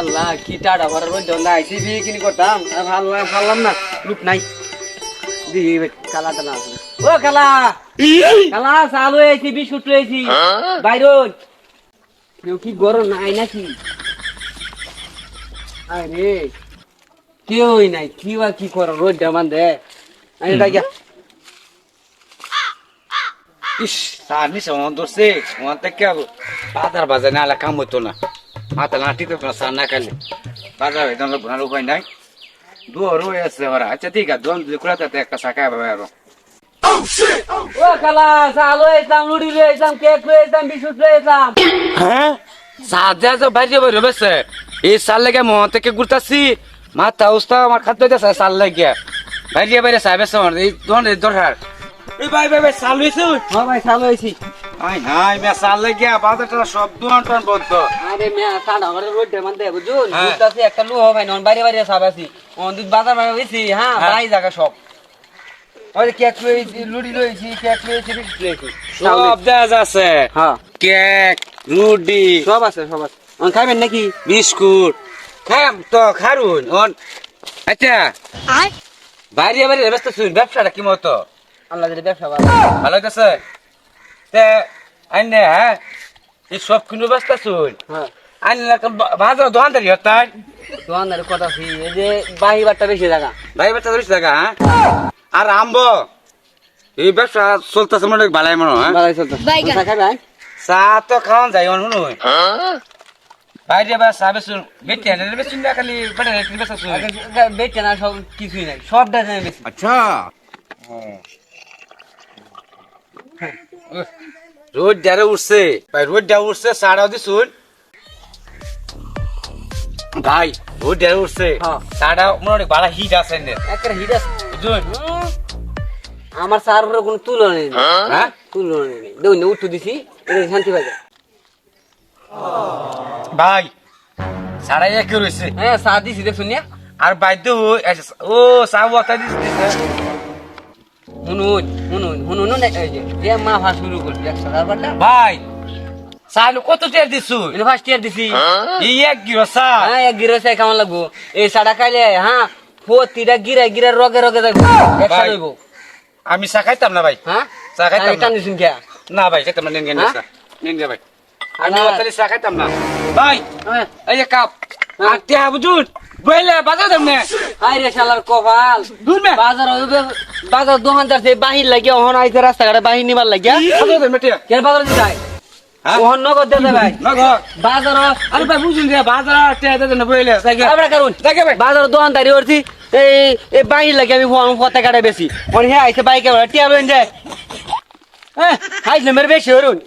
আল্লাহ কি টাটা ভরা রোজ জন্দা আইসি বিয়ে কিনি করতাম ভাবলাম না লুক নাই দি কালাটা না ও কালা কালা চালু হয়েছি বিস্কুট লয়েছি বাইরন কেউ কি গরম নাই নাকি আরে কেউই নাই কি বা কি করো রোজ জামান দে আমি ডাকিয়া ইস সানি সমন দোসে মন তে কে বাজার বাজার না আলা কাম হতো না মাথা লাঠি তো না সানা খালি বাজার হইতো না গুনার উপায় নাই দুয়ার হয়েছে ওরা আচ্ছা ঠিক আছে দোন কুড়াতে একটা শাখা হবে আর ও কালা চালু হয়েছিলাম লুড়ি লয়েছিলাম কেক লয়েছিলাম বিস্কুট লয়েছিলাম হ্যাঁ সাজা তো বাইরে বের হবেছে এই সাল লাগে মন থেকে ঘুরতাছি মাথা উস্তা আমার খাদ্য দিতেছে সাল লাগে বাইরে বাইরে সাহেবের সময় এই দোন দরকার এই ভাই সাল হইছে হ্যাঁ ভাই চালু হয়েছি আই নাই মে সাল লাগে বাজারটা সব দোন টন বন্ধ আরে মিয়া টাটা ভরা রোজ জামান দে বুঝুন হ্যাঁ। বুঝতাছি একটা লু হবে নন বাইরে বাইরে সাবাসি অন দুধ বাজার বাইরে হয়েছি হ্যাঁ হ্যাঁ। বাই জায়গা সব ওই কেক লয়েছি লুড়ি লয়েছি কেক লয়েছি বিস্কুট লয়েছি সব দেয়া আছে হ্যাঁ কেক রুটি সব আছে অন খাইবেন নাকি বিস্কুট খাম তো খারুন অন আচ্ছা বাইরে বাইরে ব্যস্ত শুন ব্যবসাটা কি মতো আল্লাহ যদি ব্যবসা ভালো ভালো হইতেছে তে আইনে হ্যাঁ এই সব কিনো ব্যস্ত শুন হ্যাঁ আইনে বাজার দোকানদারি হতাই দোকানদার কথা ফি এই যে বাহিবারটা বেশি জায়গা ভাই বাচ্চা ধরিস টাকা হ্যাঁ আর আম্ব এই ব্যবসা চলতেছে মনে হয় ভালাই মনে হয়, হ্যাঁ বাজার চলতে খাইবেন চা তো খাওয়ান যাই শুনুন বাইরে বা চা বেশুন বেটি আনে বেশুন না খালি বেটা রেট বেচা শুন বেচে না সব কিছুই নাই সবটা জানে বেশি আচ্ছা রোড ডারে উঠছে ভাই রোড ডা উঠছে সাড়াও দিছুন ভাই রোড ডারে উঠছে হ্যাঁ। সাড়া মনে হয় বাড়া হিট আছে নে একটা হিট আছে বুঝুন আমার সার উপরে কোনো তুলনা নেই হ্যাঁ তুলনা নেই দেখুন উঠতে দিছি এটা শান্তি বাজার ভাই সাড়া এক রয়েছে হ্যাঁ চা দিছি দেখুন না আর বাধ্য ও চা বতা দিছে হুনুন এই যে মা ভা শুরু করছি 100 টাকা ভাই চালু কত টের দিছু ফার্স্ট ইয়ার দিছি এই এক গিরো চা হ্যাঁ এক গিরে চাই কেমন লাগবো এই চাটা খাইলে হ্যাঁ প্রতিটা গিরা রগে যাবো একসাথে ভাই, হইব আমি চা খাইতাম না ভাই হ্যাঁ চা খাইতাম না। টান দিছুন কে না ভাই খাইতাম না নিন হ্যাঁ? নিন ভাই আমি আল্লাহ। ওতালি চা খাইতাম না ভাই হ্যাঁ এই যে কাপ আর তে বুঝুন বইলে বাজার দাম না আই রে শালার কপাল দূর মে বাজার দোকানদার যে বাহির লাগিয়া ওহন আইতে রাস্তাঘাটে বাহির নিবার লাগিয়া বাজার দাম মেটিয়া কেন বাজার দিতে হয় হ্যাঁ? ওহন নগদ দিতে ভাই না গো বাজার আরে ভাই বুঝুন রে বাজার তে দেন না বইলে যাই গে আমরা কারণ যাই গে ভাই বাজার দোকানদারি করছি এই বাহির লাগে আমি ফতে কাটে বেশি ওর হ্যাঁ আইসে বাইকে টিয়া লইন যায় হ্যাঁ হাইস মেরে বেশি হরুন